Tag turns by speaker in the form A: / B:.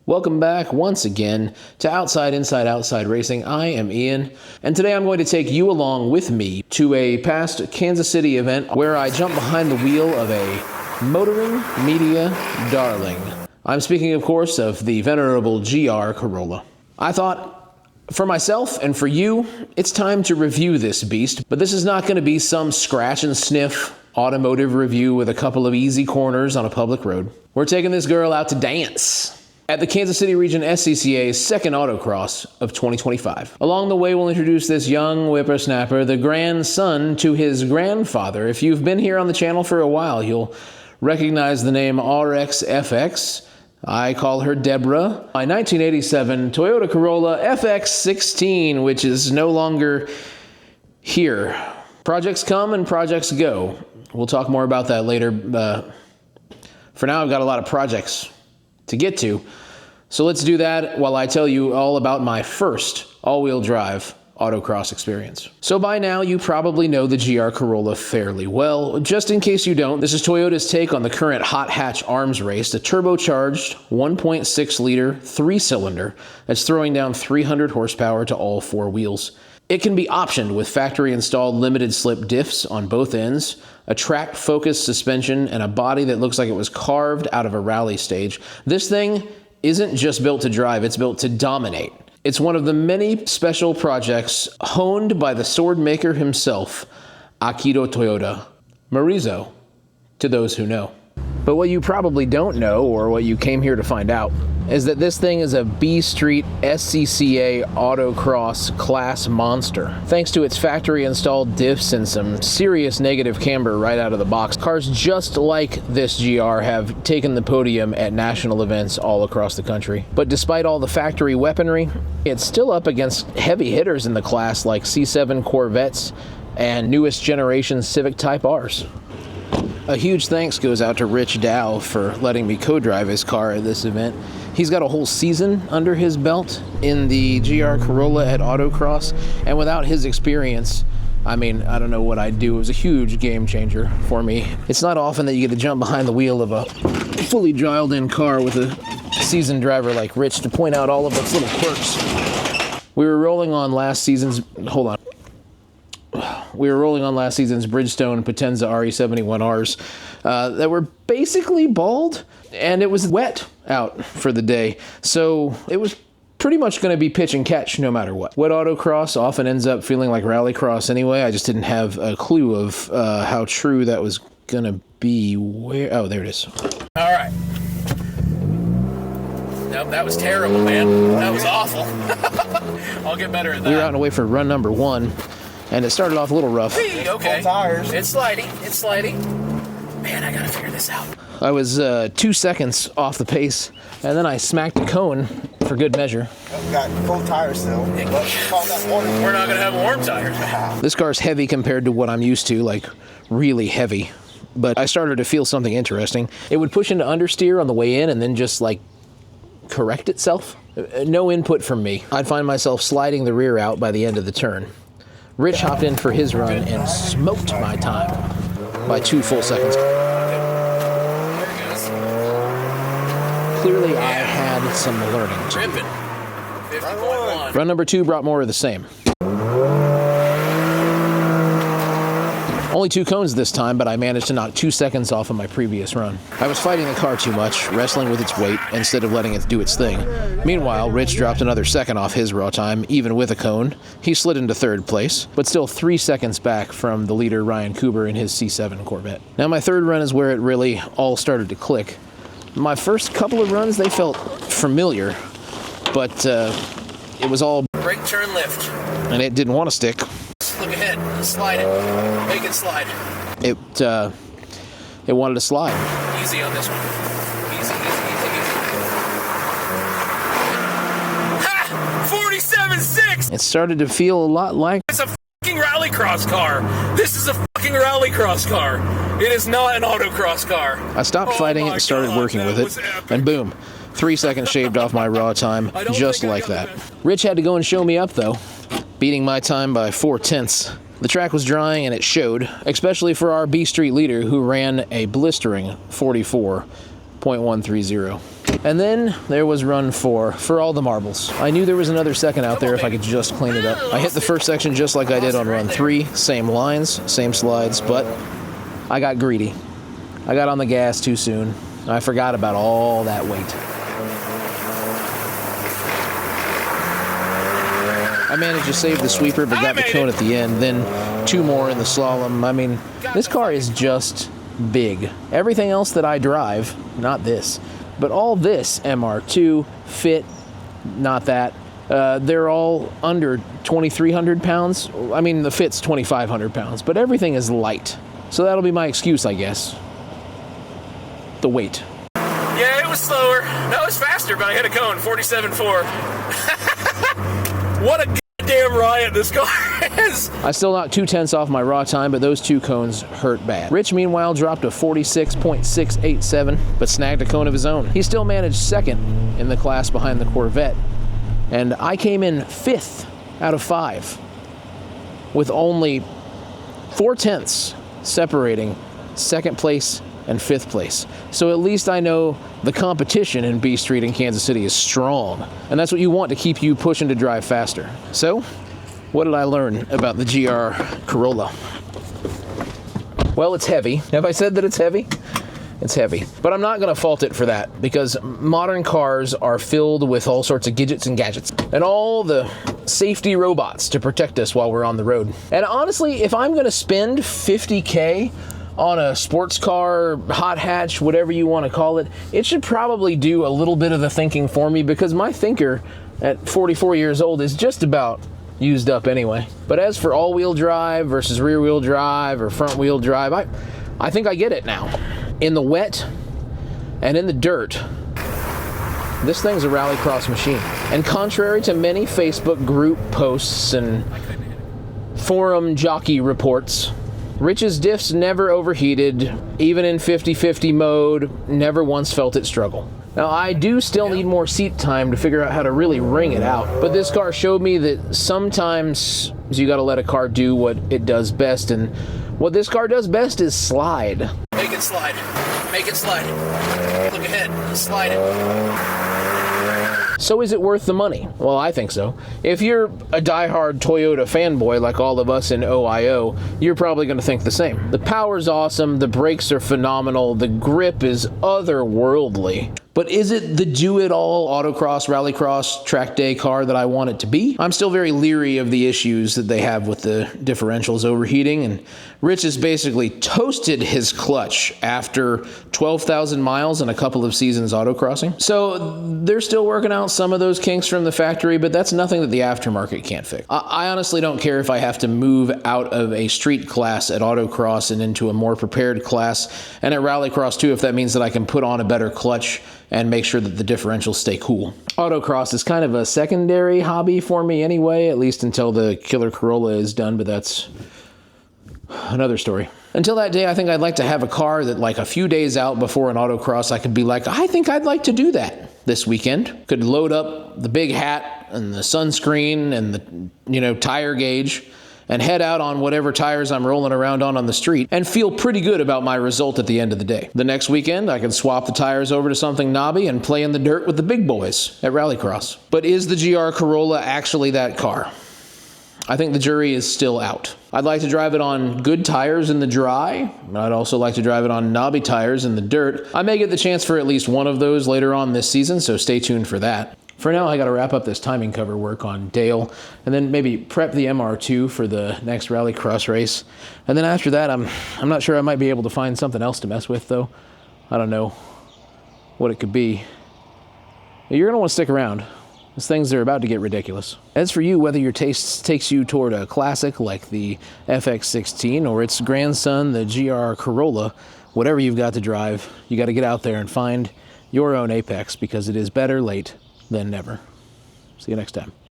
A: Welcome back once again to Outside, Inside, Outside Racing. I am Ian, and today I'm going to take you along with me to a past Kansas City event where I jumped behind the wheel of a motoring media darling. I'm speaking, of course, of the venerable GR Corolla. I thought, for myself and for you, it's time to review this beast, but this is not going to be some scratch and sniff automotive review with a couple of easy corners on a public road. We're taking this girl out to dance at the Kansas City Region SCCA's second Autocross of 2025. Along the way, we'll introduce this young whippersnapper, the grandson to his grandfather. If you've been here on the channel for a while, you'll recognize the name RX-FX. I call her Deborah. My 1987 Toyota Corolla FX16, which is no longer here. Projects come and projects go. We'll talk more about that later. For now, I've got a lot of projects to get to. So let's do that while I tell you all about my first all-wheel drive autocross experience. So by now, you probably know the GR Corolla fairly well. Just in case you don't, this is Toyota's take on the current hot hatch arms race, the turbocharged 1.6-liter 3-cylinder that's throwing down 300 horsepower to all four wheels. It can be optioned with factory-installed limited-slip diffs on both ends, a track-focused suspension, and a body that looks like it was carved out of a rally stage. This thing isn't just built to drive, it's built to dominate. It's one of the many special projects honed by the sword maker himself, Akito Toyoda. Marizo, to those who know. But what you probably don't know, or what you came here to find out, is that this thing is a B Street SCCA Autocross class monster. Thanks to its factory-installed diffs and some serious negative camber right out of the box, cars just like this GR have taken the podium at national events all across the country. But despite all the factory weaponry, it's still up against heavy hitters in the class like C7 Corvettes and newest generation Civic Type Rs. A huge thanks goes out to Rich Dao for letting me co-drive his car at this event. He's got a whole season under his belt in the GR Corolla at Autocross, and without his experience, I mean, I don't know what I'd do. It was a huge game changer for me. It's not often that you get to jump behind the wheel of a fully dialed-in car with a seasoned driver like Rich to point out all of its little quirks. We were rolling on last season's Bridgestone Potenza RE71Rs that were basically bald, and it was wet out for the day. So it was pretty much going to be pitch and catch no matter what. Wet autocross often ends up feeling like rallycross anyway. I just didn't have a clue of how true that was going to be. Oh, there it is. All right. Nope, that was terrible, man. That was awful. I'll get better at that. We were out and away for run number 1. And it started off a little rough.
B: Okay. Tires.
A: It's sliding. It's sliding. Man, I gotta figure this out. I was 2 seconds off the pace, and then I smacked a cone for good measure.
B: I've got cold tires still. We're
A: not gonna have warm tires. This car's heavy compared to what I'm used to, like really heavy. But I started to feel something interesting. It would push into understeer on the way in and then just like correct itself. No input from me. I'd find myself sliding the rear out by the end of the turn. Rich hopped in for his run and smoked my time by 2 full seconds. Clearly, I had some learning to do. Run number 2 brought more of the same. Only 2 cones this time, but I managed to knock 2 seconds off of my previous run. I was fighting the car too much, wrestling with its weight instead of letting it do its thing. Meanwhile, Rich dropped another second off his raw time, even with a cone. He slid into 3rd place, but still 3 seconds back from the leader Ryan Kuber in his C7 Corvette. Now my 3rd run is where it really all started to click. My first couple of runs, they felt familiar, but it was all brake, turn, lift. And it didn't want to stick. Look ahead, slide it, make it slide. It wanted to slide. Easy on this one. Easy. Ha! 47.6! It started to feel a lot like it's a fucking rallycross car. This is a fucking rallycross car. It is not an autocross car. I stopped fighting it and started working with it, and boom. 3 seconds shaved off my raw time, just like that. Rich had to go and show me up, though, beating my time by 4/10. The track was drying, and it showed, especially for our B Street leader, who ran a blistering 44.130. And then there was run 4 for all the marbles. I knew there was another second out there if I could just clean it up. I hit the first section just like I did on run 3. Same lines, same slides, but I got greedy. I got on the gas too soon. I forgot about all that weight. I managed to save the sweeper, but got the cone at the end, then 2 more in the slalom. I mean, this car is just big. Everything else that I drive, not this, but all this, MR2, Fit, not that, they're all under 2,300 pounds. I mean, the Fit's 2,500 pounds, but everything is light. So that'll be my excuse, I guess. The weight.
C: Yeah, it was slower. No, it was faster, but I hit a cone, 47.4. What a goddamn riot this car is!
A: I still knocked 2/10 off my raw time, but those 2 cones hurt bad. Rich, meanwhile, dropped a 46.687, but snagged a cone of his own. He still managed second in the class behind the Corvette, and I came in 5th out of 5, with only 4/10 separating second place and 5th place. So at least I know the competition in B Street in Kansas City is strong, and that's what you want to keep you pushing to drive faster. So, what did I learn about the GR Corolla? Well, it's heavy. Have I said that it's heavy? It's heavy. But I'm not going to fault it for that, because modern cars are filled with all sorts of gadgets and gadgets, and all the safety robots to protect us while we're on the road. And honestly, if I'm going to spend $50K on a sports car, hot hatch, whatever you want to call it, it should probably do a little bit of the thinking for me, because my thinker at 44 years old is just about used up anyway. But as for all-wheel drive versus rear-wheel drive or front-wheel drive, I think I get it now. In the wet and in the dirt, this thing's a rallycross machine. And contrary to many Facebook group posts and forum jockey reports, Rich's diffs never overheated, even in 50-50 mode, never once felt it struggle. Now, I do still need more seat time to figure out how to really wring it out, but this car showed me that sometimes you gotta let a car do what it does best, and what this car does best is slide.
C: Make it slide. Make it slide. Look ahead. Slide it.
A: So is it worth the money? Well, I think so. If you're a diehard Toyota fanboy like all of us in OIO, you're probably going to think the same. The power's awesome, the brakes are phenomenal, the grip is otherworldly. But is it the do-it-all autocross, rallycross, track day car that I want it to be? I'm still very leery of the issues that they have with the differentials overheating, and Rich has basically toasted his clutch after 12,000 miles and a couple of seasons autocrossing. So they're still working out some of those kinks from the factory, but that's nothing that the aftermarket can't fix. I honestly don't care if I have to move out of a street class at autocross and into a more prepared class, and at rallycross too, if that means that I can put on a better clutch and make sure that the differentials stay cool. Autocross is kind of a secondary hobby for me anyway, at least until the killer Corolla is done, but that's another story. Until that day, I think I'd like to have a car that, like, a few days out before an autocross, I could be like, I think I'd like to do that this weekend. Could load up the big hat and the sunscreen and the, tire gauge, and head out on whatever tires I'm rolling around on the street and feel pretty good about my result at the end of the day. The next weekend, I can swap the tires over to something knobby and play in the dirt with the big boys at rallycross. But is the GR Corolla actually that car? I think the jury is still out. I'd like to drive it on good tires in the dry. I'd also like to drive it on knobby tires in the dirt. I may get the chance for at least one of those later on this season, so stay tuned for that. For now, I got to wrap up this timing cover work on Dale, and then maybe prep the MR2 for the next rallycross race. And then after that, I'm not sure I might be able to find something else to mess with, though. I don't know what it could be. You're going to want to stick around. These things are about to get ridiculous. As for you, whether your taste takes you toward a classic like the FX16 or its grandson, the GR Corolla, whatever you've got to drive, you got to get out there and find your own apex, because it is better late than never. See you next time.